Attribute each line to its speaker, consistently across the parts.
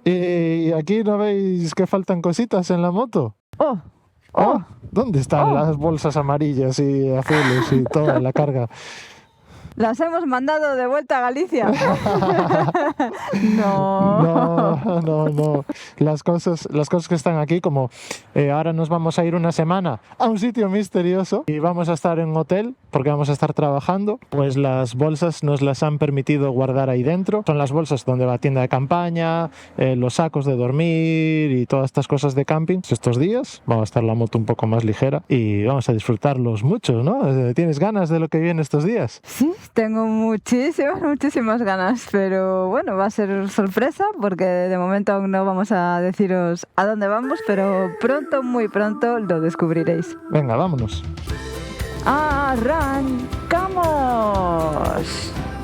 Speaker 1: Y aquí no veis que faltan cositas en la moto.
Speaker 2: ¡Oh!
Speaker 1: ¿Dónde están las bolsas amarillas y azules y toda la carga?
Speaker 2: Las hemos mandado de vuelta a Galicia. No.
Speaker 1: Las cosas que están aquí, como ahora nos vamos a ir una semana a un sitio misterioso y vamos a estar en un hotel porque vamos a estar trabajando, pues las bolsas nos las han permitido guardar ahí dentro. Son las bolsas donde va tienda de campaña, los sacos de dormir y todas estas cosas de camping. Estos días vamos a estar la moto un poco más ligera y vamos a disfrutarlos mucho, ¿no? ¿Tienes ganas de lo que viene estos días?
Speaker 2: Sí, tengo muchísimas ganas, pero bueno, va a ser sorpresa porque de momento aún no vamos a deciros a dónde vamos, pero pronto, muy pronto lo descubriréis.
Speaker 1: Venga, vámonos.
Speaker 2: ¡Arrancamos!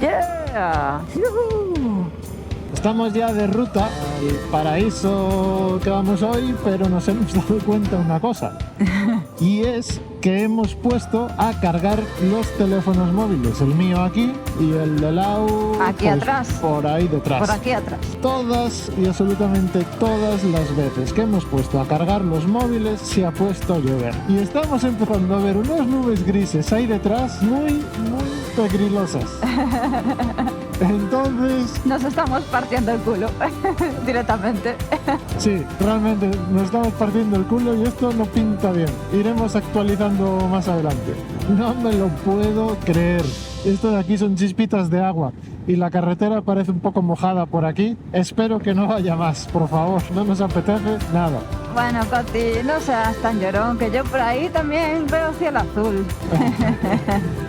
Speaker 2: ¡Yeah! ¡Yuhu!
Speaker 1: Estamos ya de ruta al paraíso que vamos hoy, pero nos hemos dado cuenta de una cosa. Y es que hemos puesto a cargar los teléfonos móviles. El mío aquí y el de Lau
Speaker 2: aquí
Speaker 1: pues,
Speaker 2: atrás.
Speaker 1: Por ahí detrás.
Speaker 2: Por aquí atrás.
Speaker 1: Todas y absolutamente todas las veces que hemos puesto a cargar los móviles se ha puesto a llover. Y estamos empezando a ver unas nubes grises ahí detrás muy pegrilosas. Entonces...
Speaker 2: nos estamos partiendo el culo directamente.
Speaker 1: Sí, realmente nos estamos partiendo el culo y esto no pinta bien. Iremos actualizando más adelante. No me lo puedo creer. Esto de aquí son chispitas de agua y la carretera parece un poco mojada por aquí. Espero que no haya más, por favor. No nos apetece nada.
Speaker 2: Bueno, Coti, no seas tan llorón, que yo por ahí también veo cielo azul.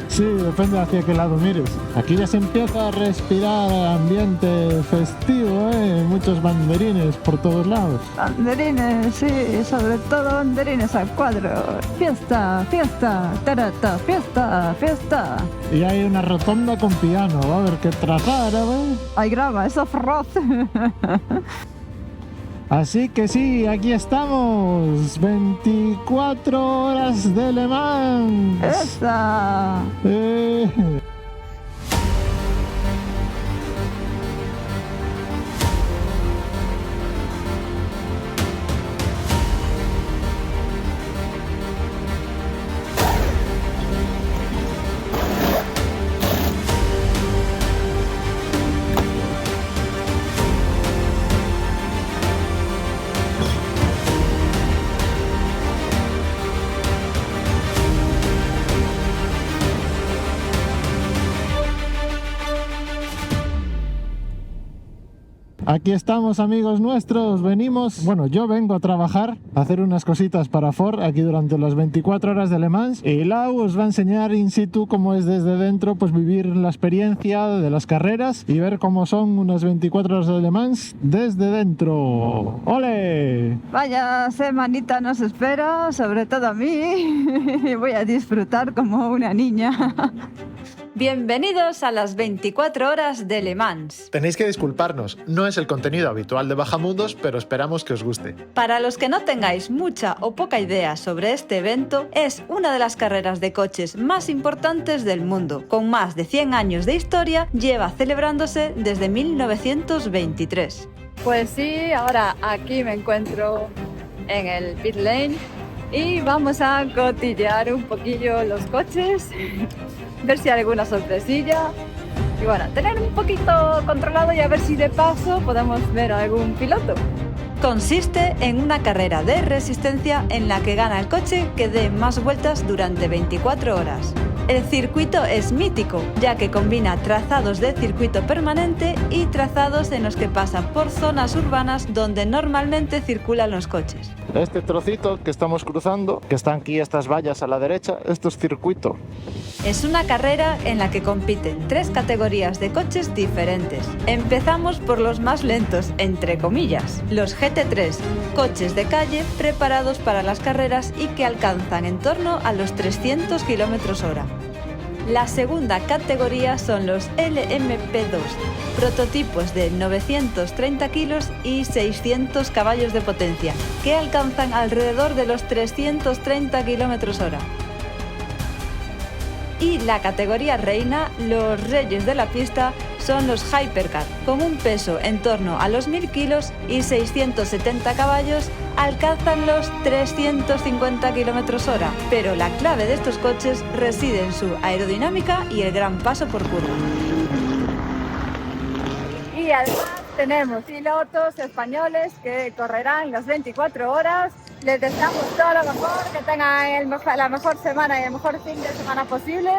Speaker 1: Sí, depende hacia qué lado mires. Aquí ya se empieza a respirar ambiente festivo, ¿eh? Muchos banderines por todos lados.
Speaker 2: Banderines, sí, sobre todo banderines al cuadro. Fiesta, tarata, fiesta.
Speaker 1: Y hay una rotonda con piano, va a haber que trazar, a ver.
Speaker 2: Ay, graba, eso feroz.
Speaker 1: Así que sí, aquí estamos, 24 horas de Le Mans.
Speaker 2: ¡Esa!
Speaker 1: Aquí estamos, amigos nuestros, yo vengo a trabajar, a hacer unas cositas para Ford aquí durante las 24 horas de Le Mans y Lau os va a enseñar in situ cómo es desde dentro, pues vivir la experiencia de las carreras y ver cómo son unas 24 horas de Le Mans desde dentro. ¡Ole!
Speaker 2: Vaya semanita nos espera, sobre todo a mí. Voy a disfrutar como una niña. Bienvenidos a las 24 horas de Le Mans.
Speaker 1: Tenéis que disculparnos, no es el contenido habitual de Bajamundos, pero esperamos que os guste.
Speaker 2: Para los que no tengáis mucha o poca idea sobre este evento, es una de las carreras de coches más importantes del mundo. Con más de 100 años de historia, lleva celebrándose desde 1923. Pues sí, ahora aquí me encuentro en el pit lane y vamos a cotillear un poquillo los coches. Ver si hay alguna sorpresilla y bueno, tener un poquito controlado y a ver si de paso podemos ver a algún piloto. Consiste en una carrera de resistencia en la que gana el coche que dé más vueltas durante 24 horas. El circuito es mítico, ya que combina trazados de circuito permanente y trazados en los que pasan por zonas urbanas donde normalmente circulan los coches.
Speaker 1: Este trocito que estamos cruzando, que están aquí estas vallas a la derecha, esto es circuito.
Speaker 2: Es una carrera en la que compiten 3 categorías de coches diferentes. Empezamos por los más lentos, entre comillas, los GT3, coches de calle preparados para las carreras y que alcanzan en torno a los 300 km/h. La segunda categoría son los LMP2, prototipos de 930 kilos y 600 caballos de potencia, que alcanzan alrededor de los 330 km/h. Y la categoría reina, los reyes de la pista, son los Hypercar. Con un peso en torno a los 1000 kilos y 670 caballos, alcanzan los 350 km/h. Pero la clave de estos coches reside en su aerodinámica y el gran paso por curva.
Speaker 3: Y además tenemos pilotos españoles que correrán las 24 horas. Les deseamos todo lo mejor, que tengan la mejor semana y el mejor fin de semana posible.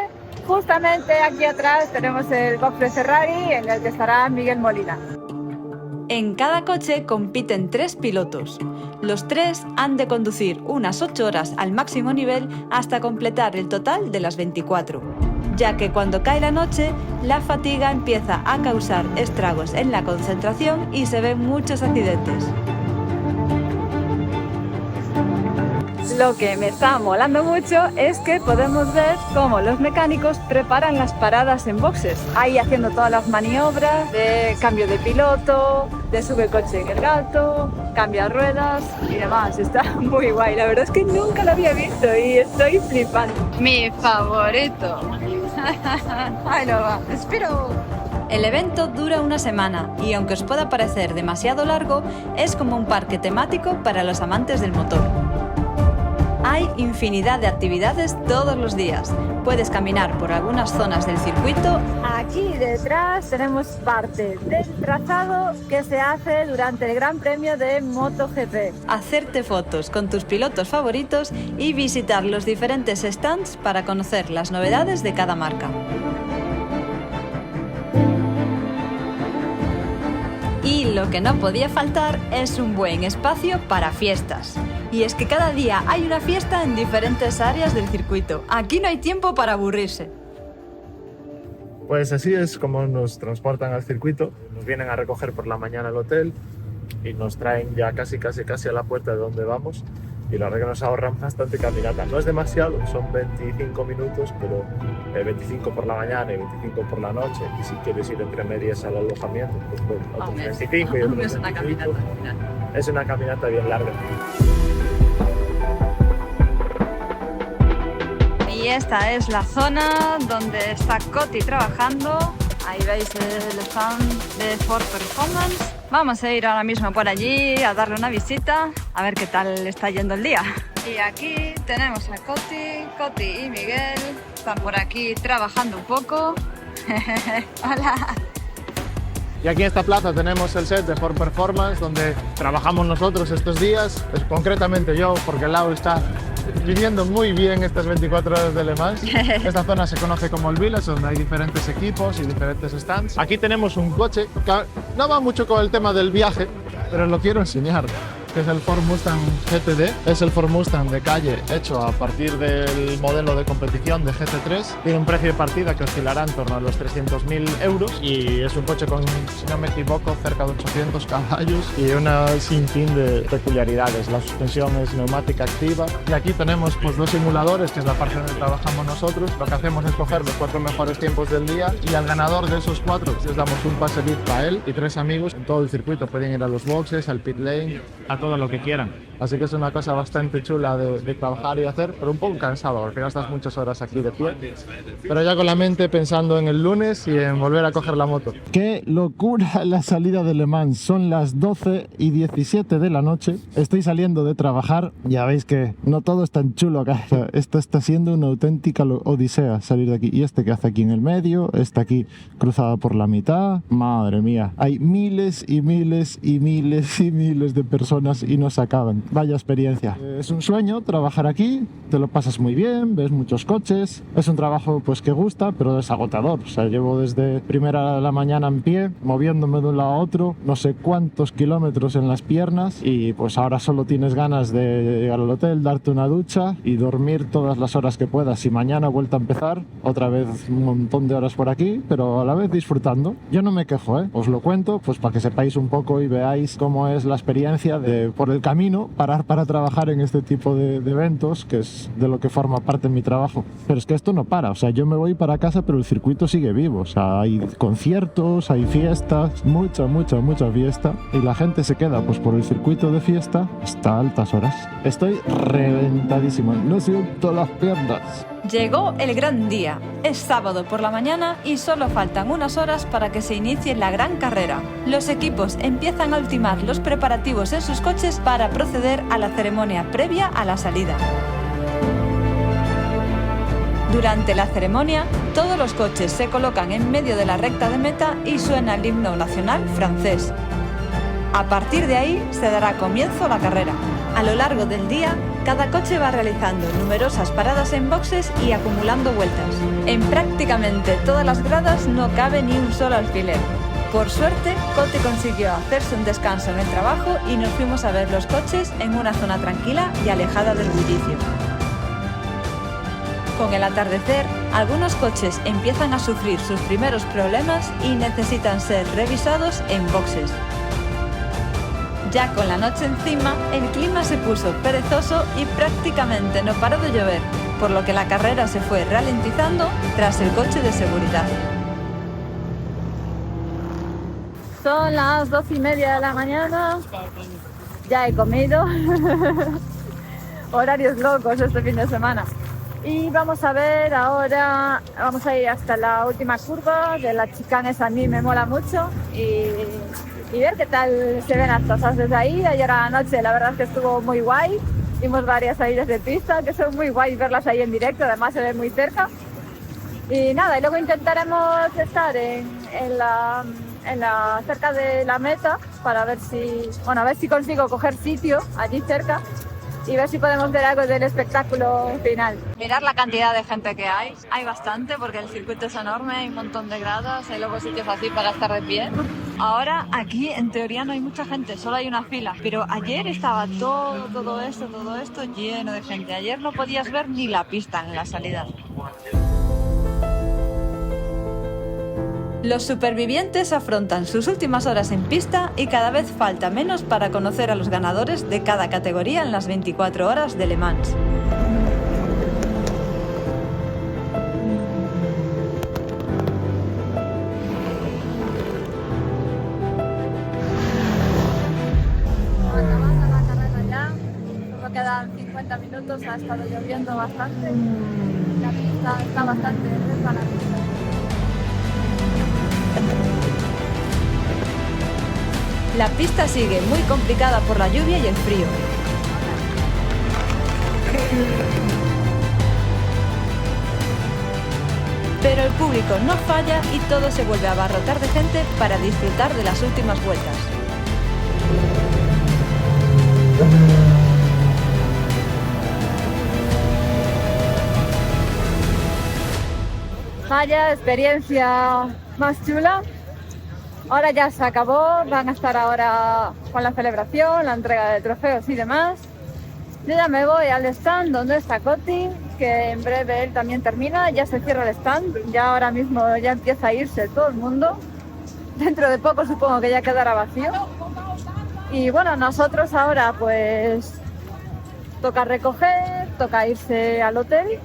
Speaker 3: Justamente aquí atrás tenemos el cofre Ferrari en el que estará Miguel Molina.
Speaker 2: En cada coche compiten 3 pilotos. Los 3 han de conducir unas 8 horas al máximo nivel hasta completar el total de las 24, ya que cuando cae la noche, la fatiga empieza a causar estragos en la concentración y se ven muchos accidentes.
Speaker 3: Lo que me está molando mucho es que podemos ver cómo los mecánicos preparan las paradas en boxes, ahí haciendo todas las maniobras de cambio de piloto, de sube el coche en el gato, cambia ruedas y demás. Está muy guay, la verdad es que nunca lo había visto y estoy flipando. Mi favorito. Ahí lo va, espero.
Speaker 2: El evento dura una semana y aunque os pueda parecer demasiado largo, es como un parque temático para los amantes del motor. Hay infinidad de actividades todos los días. Puedes caminar por algunas zonas del circuito.
Speaker 3: Aquí detrás tenemos parte del trazado que se hace durante el Gran Premio de MotoGP.
Speaker 2: Hacerte fotos con tus pilotos favoritos y visitar los diferentes stands para conocer las novedades de cada marca. Y lo que no podía faltar es un buen espacio para fiestas. Y es que cada día hay una fiesta en diferentes áreas del circuito. Aquí no hay tiempo para aburrirse.
Speaker 1: Pues así es como nos transportan al circuito. Nos vienen a recoger por la mañana al hotel y nos traen ya casi a la puerta de donde vamos. Y la verdad que nos ahorran bastante caminata. No es demasiado, son 25 minutos, pero 25 por la mañana y 25 por la noche. Y si quieres ir entre medias al alojamiento, pues otros 25 y otros 25. Es una caminata bien larga.
Speaker 3: Y esta es la zona donde está Coti trabajando. Ahí veis el stand de Ford Performance. Vamos a ir ahora mismo por allí a darle una visita, a ver qué tal está yendo el día. Y aquí tenemos a Coti y Miguel. Están por aquí trabajando un poco. Hola.
Speaker 1: Y aquí en esta plaza tenemos el set de Ford Performance, donde trabajamos nosotros estos días, concretamente yo, porque Lau está viviendo muy bien estas 24 horas de Le Mans. Esta zona se conoce como el Village, donde hay diferentes equipos y diferentes stands. Aquí tenemos un coche que no va mucho con el tema del viaje, pero lo quiero enseñar, que es el Ford Mustang GTD. Es el Ford Mustang de calle hecho a partir del modelo de competición de GT3. Tiene un precio de partida que oscilará en torno a los 300.000 euros y es un coche con, si no me equivoco, cerca de 800 caballos y una sinfín de peculiaridades. La suspensión es neumática activa y aquí tenemos pues 2 simuladores, que es la parte donde trabajamos nosotros. Lo que hacemos es coger los 4 mejores tiempos del día y al ganador de esos 4 les damos un pase VIP para él y 3 amigos en todo el circuito. Pueden ir a los boxes, al pit lane, a todo lo que quieran. Así que es una cosa bastante chula de trabajar y hacer, pero un poco cansado, porque ya estás muchas horas aquí de pie. Pero ya con la mente pensando en el lunes y en volver a coger la moto. ¡Qué locura la salida de Le Mans! Son las 12:17 de la noche. Estoy saliendo de trabajar. Ya veis que no todo es tan chulo acá. Esto está siendo una auténtica odisea salir de aquí. Y este que hace aquí en el medio, está aquí cruzada por la mitad. Madre mía, hay miles y miles y miles y miles de personas y no se acaban. Vaya experiencia. Es un sueño trabajar aquí, te lo pasas muy bien, ves muchos coches. Es un trabajo pues que gusta, pero es agotador. O sea, llevo desde primera hora de la mañana en pie, moviéndome de un lado a otro, no sé cuántos kilómetros en las piernas y pues ahora solo tienes ganas de llegar al hotel, darte una ducha y dormir todas las horas que puedas. Y mañana vuelta a empezar, otra vez un montón de horas por aquí, pero a la vez disfrutando. Yo no me quejo, os lo cuento pues para que sepáis un poco y veáis cómo es la experiencia de por el camino parar para trabajar en este tipo de eventos, que es de lo que forma parte de mi trabajo. Pero es que esto no para, o sea, yo me voy para casa, pero el circuito sigue vivo, o sea, hay conciertos, hay fiestas, mucha fiesta, y la gente se queda pues por el circuito de fiesta hasta altas horas. Estoy reventadísimo, no siento las piernas.
Speaker 2: Llegó el gran día. Es sábado por la mañana y solo faltan unas horas para que se inicie la gran carrera. Los equipos empiezan a ultimar los preparativos en sus coches para proceder a la ceremonia previa a la salida. Durante la ceremonia, todos los coches se colocan en medio de la recta de meta y suena el himno nacional francés. A partir de ahí se dará comienzo a la carrera. A lo largo del día, cada coche va realizando numerosas paradas en boxes y acumulando vueltas. En prácticamente todas las gradas no cabe ni un solo alfiler. Por suerte, Cote consiguió hacerse un descanso en el trabajo y nos fuimos a ver los coches en una zona tranquila y alejada del bullicio. Con el atardecer, algunos coches empiezan a sufrir sus primeros problemas y necesitan ser revisados en boxes. Ya con la noche encima, el clima se puso perezoso y prácticamente no paró de llover, por lo que la carrera se fue ralentizando tras el coche de seguridad.
Speaker 3: Son las 12:30 de la mañana, ya he comido, horarios locos este fin de semana. Y vamos a ver ahora, vamos a ir hasta la última curva de la Chicanes, a mí me mola mucho y ver qué tal se ven las cosas desde ahí. Ayer a la noche la verdad es que estuvo muy guay, vimos varias salidas de pista que son muy guay verlas ahí en directo, además se ven muy cerca. Y nada, y luego intentaremos estar cerca de la meta para ver si consigo coger sitio allí cerca y ver si podemos ver algo del espectáculo final.
Speaker 2: Mirar la cantidad de gente que hay bastante porque el circuito es enorme, hay un montón de gradas, hay luego sitios así para estar de pie. Ahora aquí en teoría no hay mucha gente, solo hay una fila, pero ayer estaba todo esto lleno de gente. Ayer no podías ver ni la pista en la salida. Los supervivientes afrontan sus últimas horas en pista y cada vez falta menos para conocer a los ganadores de cada categoría en las 24 horas de Le Mans.
Speaker 3: Acabando la carrera ya, solo quedan 50 minutos, ha estado lloviendo bastante, la pista está bastante resbalada.
Speaker 2: La pista sigue muy complicada por la lluvia y el frío. Pero el público no falla y todo se vuelve a abarrotar de gente para disfrutar de las últimas vueltas.
Speaker 3: Vaya experiencia más chula. Ahora ya se acabó, van a estar ahora con la celebración, la entrega de trofeos y demás. Yo ya me voy al stand donde está Coti, que en breve él también termina, ya se cierra el stand, ya ahora mismo ya empieza a irse todo el mundo. Dentro de poco supongo que ya quedará vacío. Y bueno, nosotros ahora pues toca recoger, toca irse al hotel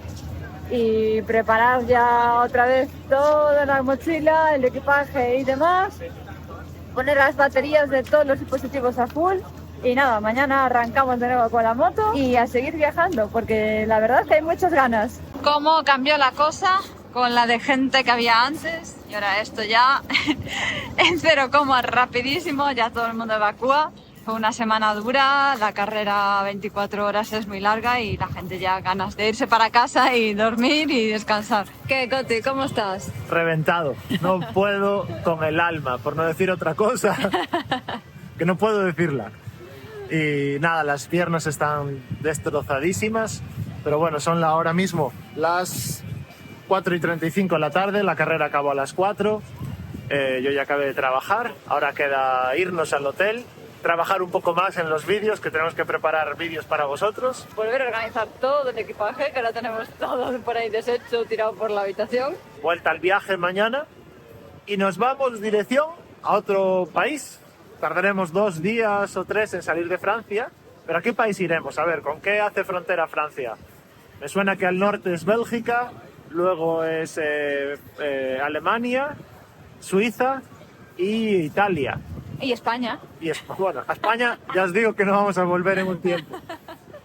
Speaker 3: y preparar ya otra vez toda la mochila, el equipaje y demás, poner las baterías de todos los dispositivos a full y nada, mañana arrancamos de nuevo con la moto y a seguir viajando porque la verdad es que hay muchas ganas.
Speaker 2: ¿Cómo cambió la cosa con la de gente que había antes? Y ahora esto ya en 0, rapidísimo, ya todo el mundo evacúa. Fue una semana dura, la carrera 24 horas es muy larga y la gente ya ganas de irse para casa y dormir y descansar. ¿Qué, Coti? ¿Cómo estás?
Speaker 1: Reventado. No puedo con el alma, por no decir otra cosa, que no puedo decirla. Y nada, las piernas están destrozadísimas, pero bueno, son ahora mismo las 4:35 de la tarde, la carrera acabó a las 4, yo ya acabé de trabajar, ahora queda irnos al hotel, trabajar un poco más en los vídeos, que tenemos que preparar vídeos para vosotros.
Speaker 2: Volver a organizar todo el equipaje, que ahora tenemos todo por ahí deshecho, tirado por la habitación.
Speaker 1: Vuelta al viaje mañana y nos vamos dirección a otro país. Tardaremos 2 días o 3 en salir de Francia. ¿Pero a qué país iremos? A ver, ¿con qué hace frontera Francia? Me suena que al norte es Bélgica, luego es Alemania, Suiza y Italia.
Speaker 2: Y España.
Speaker 1: Y bueno, a España ya os digo que no vamos a volver en un tiempo.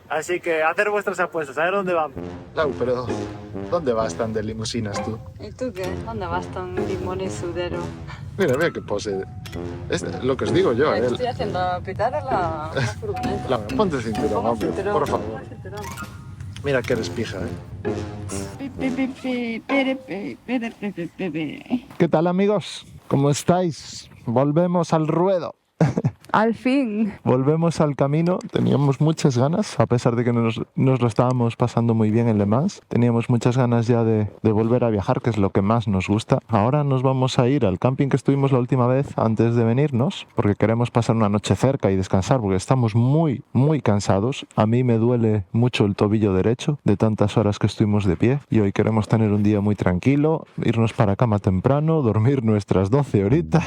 Speaker 1: Así que hacer vuestras apuestas, a ver dónde vamos.
Speaker 4: Claro, pero
Speaker 1: ¿Dónde vas tan de limusinas tú?
Speaker 3: ¿Y tú qué? ¿Dónde vas tan limón y sudero?
Speaker 1: Mira qué pose. Es lo que os digo yo,
Speaker 3: Te estoy haciendo pitar a la furgoneta.
Speaker 1: Laura, ponte el cinturón,
Speaker 3: Pongo
Speaker 1: hombre,
Speaker 3: cinturón,
Speaker 1: por
Speaker 3: pongo
Speaker 1: favor.
Speaker 3: cinturón.
Speaker 1: Mira que eres pija, ¿Qué tal, amigos? ¿Cómo estáis? Volvemos al ruedo.
Speaker 3: Al fin.
Speaker 1: Volvemos al camino. Teníamos muchas ganas, a pesar de que nos lo estábamos pasando muy bien en Le Mans. Teníamos muchas ganas ya de volver a viajar, que es lo que más nos gusta. Ahora nos vamos a ir al camping que estuvimos la última vez antes de venirnos, porque queremos pasar una noche cerca y descansar, porque estamos muy, muy cansados. A mí me duele mucho el tobillo derecho de tantas horas que estuvimos de pie, y hoy queremos tener un día muy tranquilo, irnos para cama temprano, dormir nuestras 12 horitas.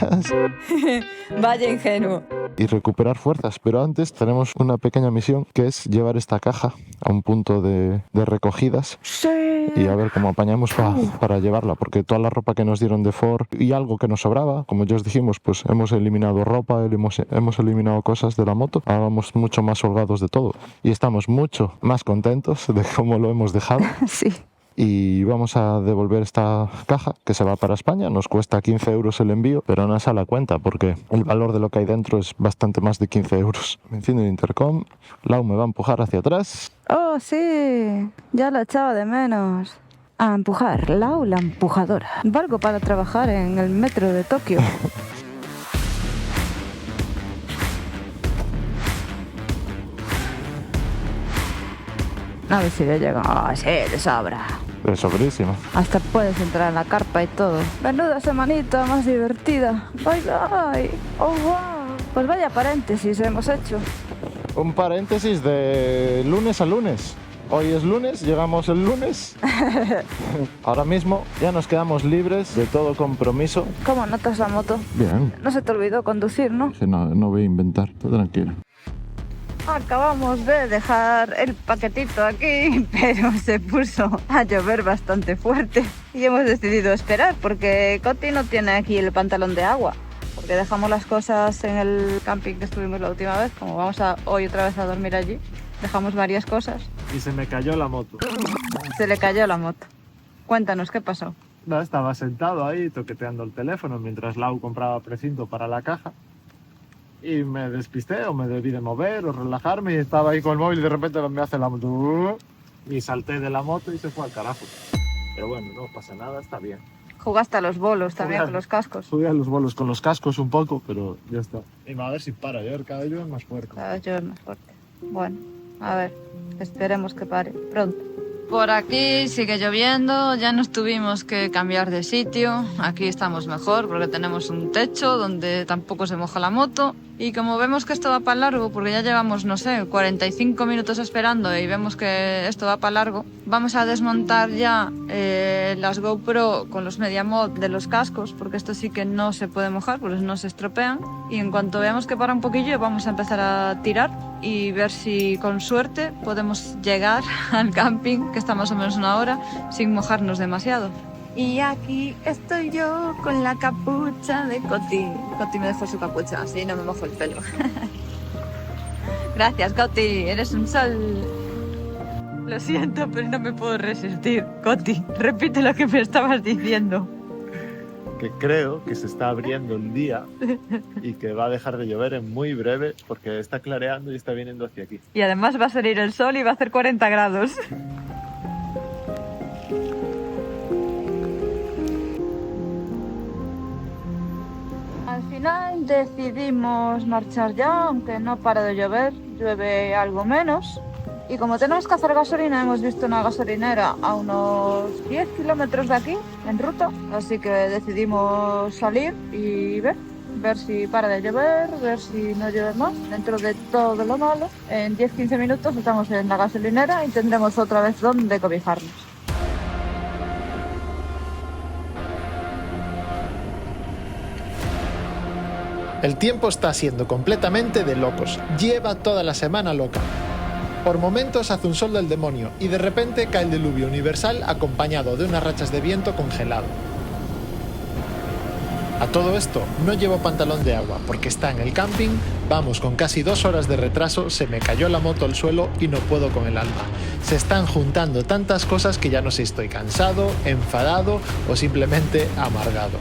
Speaker 2: Vaya ingenuo.
Speaker 1: Y recuperar fuerzas, pero antes tenemos una pequeña misión, que es llevar esta caja a un punto de recogidas.
Speaker 3: Sí.
Speaker 1: Y a ver cómo apañamos para llevarla, porque toda la ropa que nos dieron de Ford y algo que nos sobraba, como ya os dijimos, pues hemos eliminado ropa, hemos eliminado cosas de la moto. Ahora vamos mucho más holgados de todo y estamos mucho más contentos de cómo lo hemos dejado.
Speaker 3: Sí.
Speaker 1: Y vamos a devolver esta caja que se va para España. Nos cuesta 15 euros el envío, pero no sale a cuenta porque el valor de lo que hay dentro es bastante más de 15 euros. Me enciendo el intercom, Lau me va a empujar hacia atrás.
Speaker 3: Oh, sí. Ya lo echaba de menos. A empujar, Lau la empujadora. Valgo para trabajar en el metro de Tokio. A ver si le llega. Ah, sí, de sobra.
Speaker 1: Es sobrísimo.
Speaker 3: Hasta puedes entrar en la carpa y todo. Menuda semanita más divertida. Bye, bye. Oh, wow. Pues vaya paréntesis hemos hecho.
Speaker 1: Un paréntesis de lunes a lunes. Hoy es lunes, llegamos el lunes. Ahora mismo ya nos quedamos libres de todo compromiso.
Speaker 3: ¿Cómo notas la moto?
Speaker 1: Bien.
Speaker 3: No se te olvidó conducir, ¿no?
Speaker 1: Que no voy a inventar, tú tranquila.
Speaker 3: Acabamos de dejar el paquetito aquí, pero se puso a llover bastante fuerte y hemos decidido esperar porque Coti no tiene aquí el pantalón de agua, porque dejamos las cosas en el camping que estuvimos la última vez. Como vamos hoy otra vez a dormir allí, dejamos varias cosas.
Speaker 1: Y se me cayó la moto.
Speaker 3: Se le cayó la moto. Cuéntanos, ¿qué pasó?
Speaker 1: No, estaba sentado ahí toqueteando el teléfono mientras Lau compraba precinto para la caja. Y me despisté, o me debí de mover, o relajarme, y estaba ahí con el móvil y de repente me hace la moto. Y salté de la moto y se fue al carajo. Pero bueno, no pasa nada, está bien.
Speaker 3: Jugaste a los bolos también con los cascos.
Speaker 1: Subí a los bolos con los cascos un poco, pero ya está. Y a ver si para llover, cada día es más fuerte.
Speaker 3: Cada vez llueve más fuerte. Bueno, a ver, esperemos que pare pronto. Por aquí sigue lloviendo, ya nos tuvimos que cambiar de sitio. Aquí estamos mejor porque tenemos un techo donde tampoco se moja la moto. Y como vemos que esto va para largo, porque ya llevamos, no sé, 45 minutos esperando y vemos que esto va para largo, vamos a desmontar ya las GoPro con los MediaMod de los cascos, porque esto sí que no se puede mojar, porque no se estropean. Y en cuanto veamos que para un poquillo, vamos a empezar a tirar y ver si con suerte podemos llegar al camping, que está más o menos una hora, sin mojarnos demasiado. Y aquí estoy yo con la capucha de Coti. Coti me dejó su capucha, así no me mojo el pelo. Gracias, Coti, eres un sol. Lo siento, pero no me puedo resistir. Coti, repite lo que me estabas diciendo.
Speaker 1: Que creo que se está abriendo el día y que va a dejar de llover en muy breve porque está clareando y está viniendo hacia aquí.
Speaker 3: Y además va a salir el sol y va a hacer 40 grados. Al final decidimos marchar ya, aunque no para de llover, llueve algo menos. Y como tenemos que hacer gasolina, hemos visto una gasolinera a unos 10 kilómetros de aquí, en ruta. Así que decidimos salir y ver si para de llover, ver si no llueve más. Dentro de todo lo malo, en 10-15 minutos estamos en la gasolinera y tendremos otra vez donde cobijarnos.
Speaker 1: El tiempo está siendo completamente de locos. Lleva toda la semana loca. Por momentos hace un sol del demonio y de repente cae el diluvio universal acompañado de unas rachas de viento congelado. A todo esto, no llevo pantalón de agua porque está en el camping, vamos con casi 2 horas de retraso, se me cayó la moto al suelo y no puedo con el alma. Se están juntando tantas cosas que ya no sé si estoy cansado, enfadado o simplemente amargado.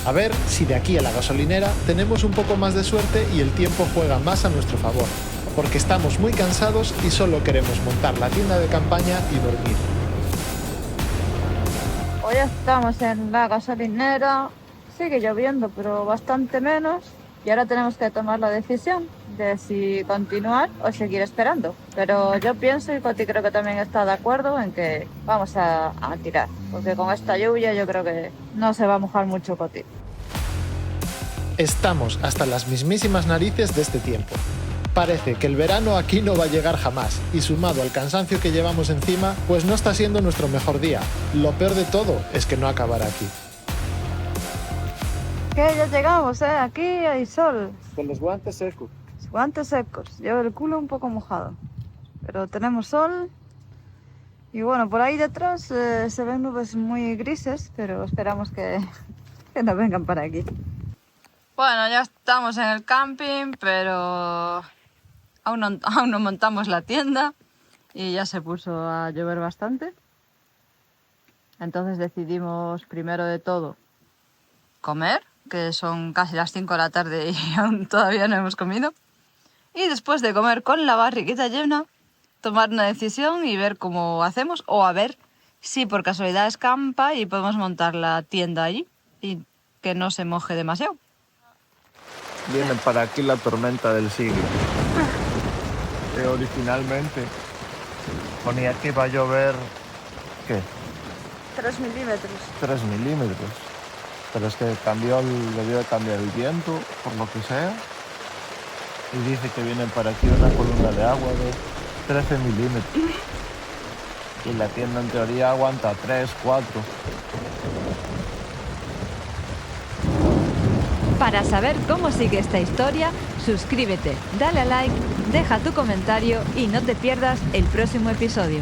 Speaker 1: A ver si de aquí a la gasolinera tenemos un poco más de suerte y el tiempo juega más a nuestro favor, porque estamos muy cansados y solo queremos montar la tienda de campaña y dormir.
Speaker 3: Hoy estamos en la gasolinera, sigue lloviendo pero bastante menos y ahora tenemos que tomar la decisión de si continuar o seguir esperando. Pero yo pienso, y Coti creo que también está de acuerdo, en que vamos a tirar, porque con esta lluvia yo creo que no se va a mojar mucho Coti.
Speaker 1: Estamos hasta las mismísimas narices de este tiempo. Parece que el verano aquí no va a llegar jamás y sumado al cansancio que llevamos encima, pues no está siendo nuestro mejor día. Lo peor de todo es que no acabará aquí.
Speaker 3: Que ya llegamos, aquí hay sol.
Speaker 1: Con los guantes secos.
Speaker 3: Guantes secos, llevo el culo un poco mojado, pero tenemos sol y bueno, por ahí detrás se ven nubes muy grises, pero esperamos que no vengan para aquí. Bueno, ya estamos en el camping, pero aún no montamos la tienda y ya se puso a llover bastante. Entonces decidimos primero de todo comer, que son casi las 5 de la tarde y aún todavía no hemos comido. Y después de comer con la barriguita llena, tomar una decisión y ver cómo hacemos, o a ver si por casualidad escampa y podemos montar la tienda allí y que no se moje demasiado.
Speaker 4: Viene para aquí la tormenta del siglo. Que originalmente ponía que iba a llover, ¿qué?
Speaker 3: 3 milímetros.
Speaker 4: 3 milímetros. Pero es que debió de cambiar el viento, por lo que sea. Y dice que viene para aquí una columna de agua de 13 milímetros. Y la tienda en teoría aguanta 3, 4.
Speaker 2: Para saber cómo sigue esta historia, suscríbete, dale a like, deja tu comentario y no te pierdas el próximo episodio.